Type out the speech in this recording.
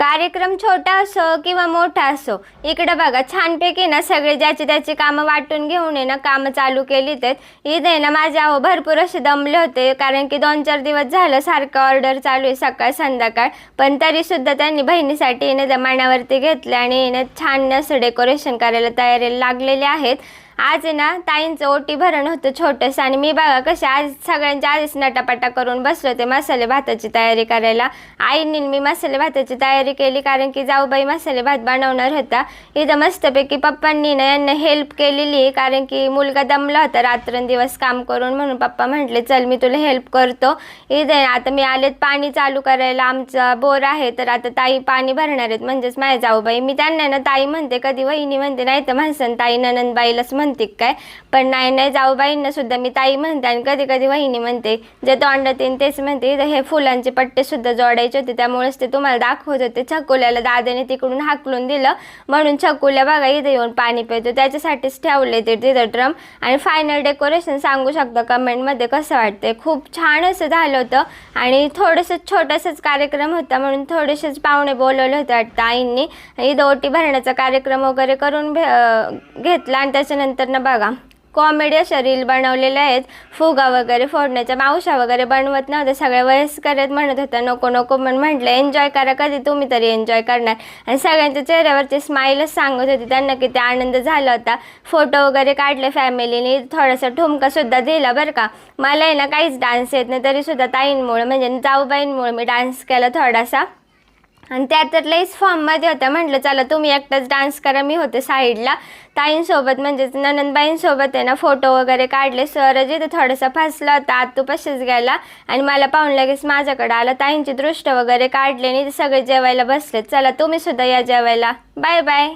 कार्यक्रम छोटा असो किंवा मोठा असो, इकडे बघा छानपैकी ना सगळे ज्याची त्याची कामं वाटून घेऊन आहे ना कामं चालू केली. तर इथे ना माझे अहो भरपूर असे दमले होते, कारण की 2-4 दिवस झालं सारखं ऑर्डर चालू आहे सकाळ संध्याकाळ. पण तरीसुद्धा त्यांनी बहिणीसाठी येणं दमाणावरती घेतले आणि येणं छान असं डेकोरेशन करायला तयारीला लागलेले आहेत. आज आहे ना ताईंचं ओटी भरण होतं छोटंसं, आणि मी बघा कसे आज सगळ्यांच्या आधीच नटापटा करून बसले होते मसाले भाताची तयारी करायला. आईंनी मी मसाले भाताची तयारी केली, कारण की जाऊबाई मसाले भात बनवणार होता. इथं मस्तपैकी पप्पांनी ना यांना हेल्प केलेली आहे, कारण की मुलगा दमला होता रात्रंदिवस काम करून, म्हणून पप्पा म्हटले चल मी तुला हेल्प करतो. इथे आता मी आलेत पाणी चालू करायला. आमचा बोर आहे, तर आता ताई पाणी भरणार आहेत, म्हणजेच माझ्या जाऊबाई. मी त्यांना ना ताई म्हणते, कधी वहिनी म्हणते, नाही तर म्हणसन ताई ननंदबाईलाच म्हणते काय. पण नाही जाऊबाईंना सुद्धा मी ताई म्हणते आणि कधी कधी वहिनी म्हणते. जे तोंडात येईन तेच म्हणते. हे फुलांचे पट्टे सुद्धा जोडायचे होते, त्यामुळेच ते तुम्हाला दाखवत होते. छकुल्याला दादाने तिकडून हाकलून दिलं, म्हणून छकुल्या बघा इथे येऊन पाणी पितो, त्याच्यासाठीच ठेवले ते तिथं ड्रम. आणि फायनल डेकोरेशन सांगू शकता कमेंटमध्ये कसं वाटते. खूप छान असं झालं होतं, आणि थोडंसं छोटंसंच कार्यक्रम होता, म्हणून थोडेसेच पाहुणे बोलवले होते वाटतं आईंनी. इथं ओटी भरण्याचा कार्यक्रम वगैरे करून घेतला. आणि त्याच्यानंतर ना बघा कॉमेडी अशा रील बनवलेल्या आहेत. फुगा वगैरे फोडण्याच्या मावशा वगैरे बनवत नव्हत्या, सगळ्या वयस्कर आहेत, म्हणत होत्या नको नको, पण म्हटलं एन्जॉय करा, कधी तुम्ही तरी एन्जॉय करणार. आणि सगळ्यांच्या चेहऱ्यावरचे स्माईलच सांगत होती त्यांना किती आनंद झाला होता. फोटो वगैरे काढले फॅमिलीने, थोडासा ठुमकासुद्धा दिला बरं का. मला आहे ना काहीच डान्स येत नाही, तरीसुद्धा ताईंमुळे म्हणजे जाऊबाईंमुळे मी डान्स केला थोडासा. आणि त्यात लईच फॉर्ममध्ये होत्या, म्हटलं चला तुम्ही एकटाच डान्स करा, मी होते साईडला ताईंसोबत, म्हणजेच ननंदबाईंसोबत आहे ना फोटो वगैरे काढले. सरज इथं थोडासा फसला होता, आत तो पशीच गेला आणि मला पाहून लगेच माझ्याकडे आला. ताईंची दृष्ट वगैरे काढले आणि सगळे जेवायला बसले. चला तुम्ही सुद्धा या जेवायला. Bye bye.